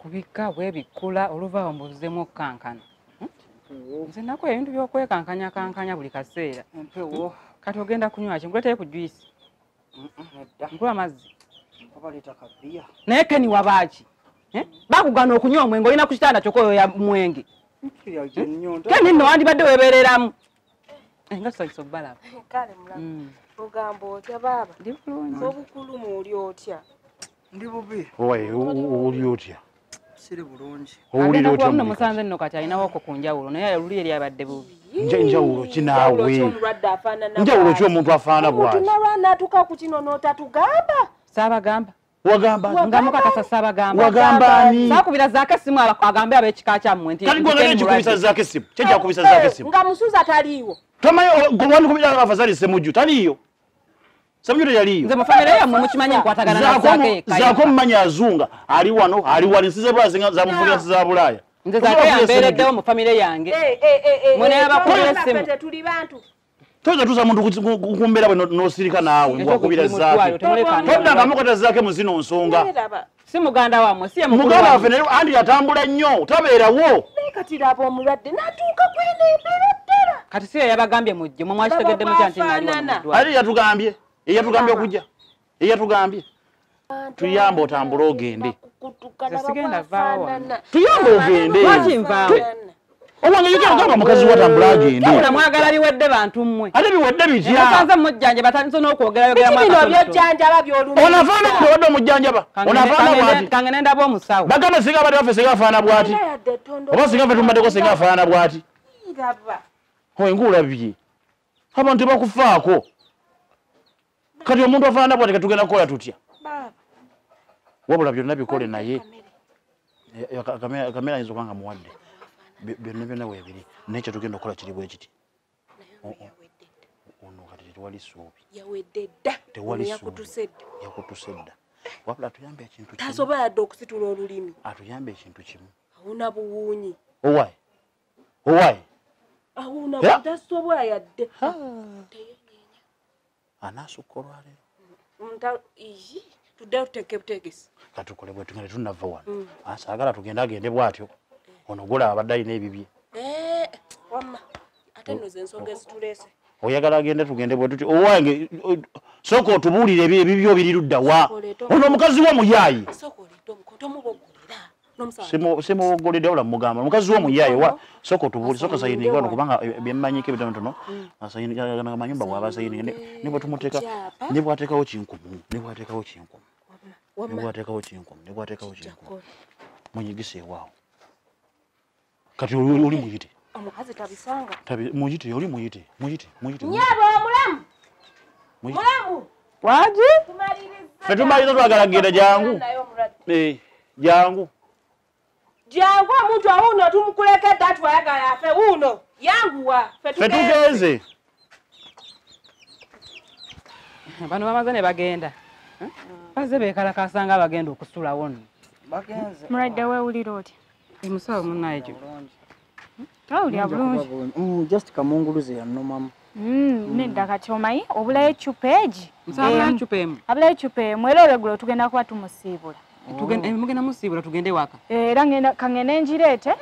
kubika bwe bikula oluva ombuzemu kankana. Nze nako ebintu by'okwekankanya kankanya buli kaseera. Mpewo. Kati ogenda kunywa ki? Nkuleteyo ku juice. Nkula amazzi. Obaleta kabiya. Naye Keni wabaaki? Bakugana okunywa omwenge olina ku kitanda kyokko ya mwenge. Keni nno wandibadde weebeereramu. Nga tusanyusa okubalaba. Kale mulamu. Ogamba otya baaba? Ndi bulungi. Obukulu oli otya? Ndi bubi. Oye oli otya? Siri bulungi. Oli otya muno musanze nno kati alinawo ko ku njawulo naye luli eri abadde bubi. Njawulo kinaawe. Njawulo ki omuntu afaana bw'ati? Omuntu nalwana atuka ku kino n'otatugamba? Saabagamba. Wagamba nga mukakasa saabagamba. Wagamba ani? Saakubira zaake simu agambe ab'ekika kyammwe nti. Kati gwe ngani kikubisa zaake simu? Kyejja kubisa zaake simu. Nga musuza taliiwo. Tomanyi gwani kubira afadhali Semujju taliyo. Semujju yaliyo. Nze mu famire yammwe mukimanyi nkwatagana na zaake. Zaako mmanyi azunga ali wano ali wali nsize bwazinga za muvulira za Bulaya. Nze zaake yambeereddewo mu famire yange. Mwene yabakubira simu. Tuli bantu. Toza tuza muntu kukumbera bwe nosirika naawe wakubira zaake. Todda ngamukata zaake mu zino nsonga. Si muganda wamwe si muganda waffe naye andi yatambula nnyo tabeerawo. Kati laba omulwadde n'atuuka kweneebeera. Kati si yabagambye mujje mwe mwakitegedde mutya nti nali omuddwa. Ali yatugambye. Eyatugambye okujja. Eyatugambye. Tuyamba otambula ogende. Sigenda vaawo. Tuyamba ogende. Lwaki nvaawo? Owange yagamba mukazi watambula agende. Wabula mwagala biwedde bantu mmwe. Ate biwedde bitya? Musanze mujjanja batandise n'okwogera bino byojjanjaba by'olumu. Onafaana bw'odde omujjanjaba. Onafaana bw'ati. Kange nenda bw'omusawo. Bagamba singa abadde waffe singa afaana bw'ati. Oba singa ffe tumaddeko singa afaana bw'ati. Oye ng'olabye. Abantu tebakufaako. Kati omuntu afaana bw'ati katugenda kukola tutya? Wabula byonna bikole naye. Kamera ayinza okuba nga muwadde. Byonna weebiri. Naye kyetugenda okukola kiri bwe kiti. Ono kati tewali ssuubi. Yawedde dda. Tewali yakutusedda. Yakutusedda. Wabula atuyambe ekintu kimu. Tasobola yadde okusitula olulimi. Atuyambe ekintu kimu. Awuna buwuunyi. Owaye. Owaye. Awuna butasobola yadde. Anaasukka olwaleero. Tudde tuteeke buteegesi. Katukole bwe tugende tunava wano. Asaagala tugende agende bw'atyo. Ono gula abadde alina ebibye. Wamma. Ate nno ze ensonga ezituleese. Oyagala agende tugende bwe tuti. Owange sooka otubuulire ebibyo biri ludda wa. Ono omukazi wo muyaayi. Sooka olidde omukoto omubogolera. Simuwogoledde wala mugamba. Omukazi wo muyaayi wa. Sooka otubuulire. Sooka sayininga wano kubanga byemmanyiko ebitonotono. Amayumba bw'aba sayininga. Ne bwe tumuteeka. Ne bw'ateekawo kinkumu. Ne bw'ateekawo kinkumu. Ne bw'ateekawo kinkumu. Ne bw'ateekawo kinkumu. Munyigise ewaawo. Kati oli muyite. Omukazi tabisanga. Muyite oli muyite. Muyite. Nyaabo omulamu. Mulamu. Waji? Ffe tumaliriza twagala kugenda jangu. Jangu. Jangu omuntu awuno tumukulekedde atwayagala afe wuno. Yanguwa. Ffe tugenze. Bano bamaze ne bagenda. Baze beekalakasa nga bagenda okusulawo nno. Bagenze. Mulwadde weewulira otya? Musawo munnaye gyo. Tawulira bulungi. Just kamunguluze yannomamu. Nedda kati omanyi obulayo eccupa egi. Musabula eccupa emu. Abulayo eccupa emu era olweggulo tugenda kuba tumusiibula. Mugenda musiibula tugende waka. Era kangende ngireete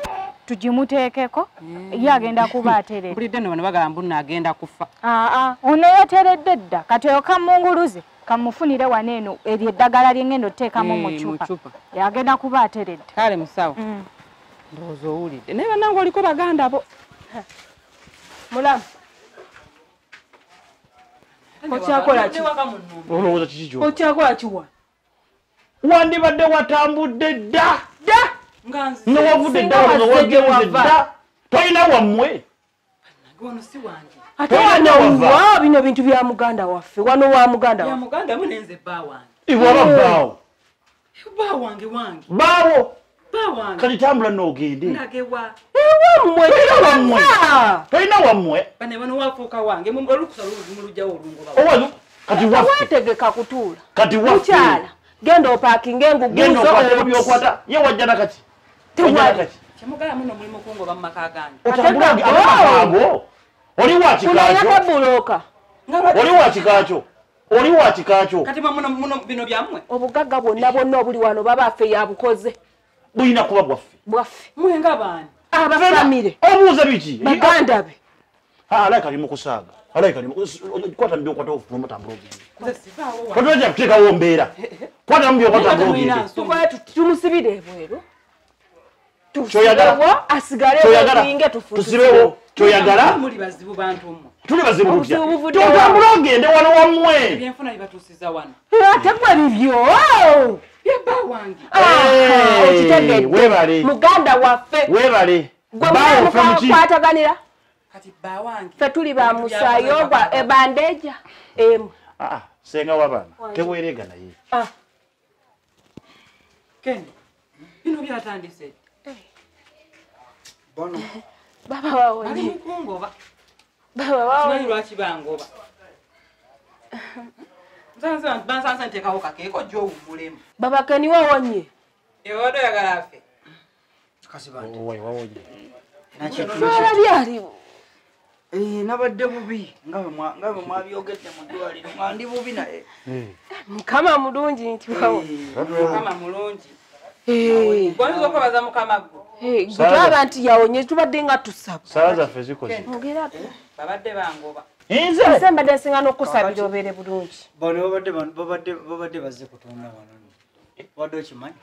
tugimuteekeko ye agenda kuba ateredde. Bulidde nno bano bagamba mbu agenda kufa. Ono yateredde dda kati oyo kamunguluze kamufunire wano eno eryo eddagala lyengendo oteekamu mu ccupa. Yagenda kuba ateredde. Kale musawo. Ndowooza owulidde. Naye bannange oliko baganda bo. Mulamu. Okyakola ki? Olowooza kiki kyo? Okyakola kiwa? Wandibadde watambudde dda. Nga wavudde dda nga wagenze dda. Toyina wammwe. Wano si wange. Ate wano bino bintu bya muganda waffe. Wano wa muganda waffe. Ya muganda mu nenze bba wange. Ibwaba bbaawo. Bba wange. Baawo. Bba wange. Kati tambula n'ogende. Nagewa. Wammwe. Toyina wammwe. Bano wafuuka wange. Olukusa lumulujjawo olungoba. Owayo. Kati waffe. Wategeka kutuula. Kati waffe. Mukyala. Genda opaakinga engugu zo. Genda okwata byokwata. Ye wajja na kati. Tewali. Kyamugala muno mulimu kungoba mu maka gange. Otambula ago. Oli wa kikakyo. Kuna buloka. Oli wa kikakyo. Kati muno bino byammwe. Obugagga bwonna obuli wano baba affe yabukoze. bulina kuba bwaffe mwenga bani abafamire obuuza biki baganda be alaika ali mu kusaaga alaika ali kwata mbyo kwata ofuma tambula ogende nze sivaawo wa kwata ja kuteekawo mbeera kwata mbyo kwata tambula ogende tukoye tumusibire ebweru Kyoyagala asigale obinge tufute tusibewo kyoyagala muli bazibu bantu mmo tuli bazibu tutya Obuzibu buvudde tutambula ogende wano wammwe ebyenfuna bibatuusiza wano tegwe bibyo byebba wange okitegedde webale muganda waffe webale gwe bawo fe muki mukwataganira kati bba wange ffe tuli ba musaayi ogwa ebandeja emu senga w'abaana teweerega naye Ken bino byatandise Bono. baba bali wawonye mukungoba baba kimanyi wawonye lwaki bangoba bansansa nteekawo kakeeko gy'owummulemu baba keni wawonye ewadde oyagala affe Kasibante. wawonye twala byali Nabadde bubi nga bwe mwabyogedde mu ddwaliro nga ndi bubi naye. mukama mulungi nti wawo mukama mulungi gwonyiza okwebaza mukama gwe gutwaba nti yawonye tubadde nga tusaba sala zaffe zikoze ogera babadde bangoba nze nze mbadde nsinga n'okusabira obeere bulungi Bono babadde bazze kutonda wano. Wadde okimanyi?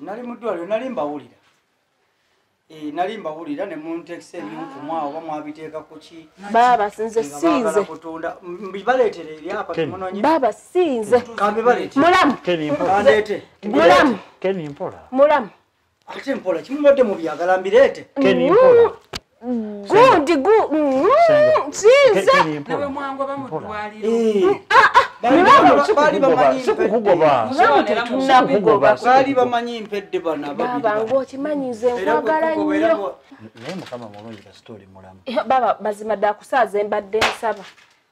Nali mu ddwaliro nali mbawulira. Nali mbawulira ne muntekisa eby'enkumwa oba mwabiteeka ku ki. baba sinze sinze Kutonda mbibaleetere eri apa tumunonye. baba sinze Kambe baleetere. mulamu Keni mpola Kandeete. mulamu Keni mpola mulamu Ate mpola kimubadde mu byagala mbireete. Keni mpola gundi sinze Keni nawe mpola mwangoba mu ddwaliro Baali bamanyi sikukugoba tunakugoba baali bamanyi mpedde bana baba ng'okimanyize nkwagala nnyo naye mukama mulungi kasitoli mulamu baba mazima ddala kusaaza embadde nsaba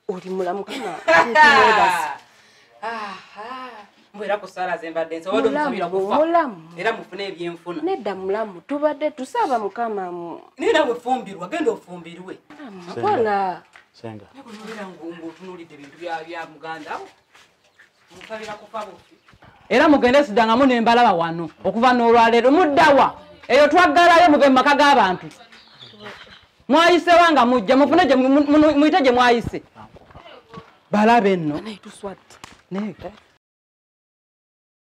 oli mulamu kanaebaza mbwera ku ssaala zembadde nsa wadde omusabira kufa mulamu era mufune ebyenfuna nedda mulamu tubadde tusaba mukama naye nawe fumbirwa genda ofumbirwe kola senga nakunuulira ng'otunuulidde ebintu bya muganda wo musabira kufa bufi era mugende sidangamu nembalaba wano okuva n'olwaleero muddawa eyo twaggalayo muve mu maka g'abantu mwayise wanga mujja mufune muyite gye mwayise balabe nno tuswadde naye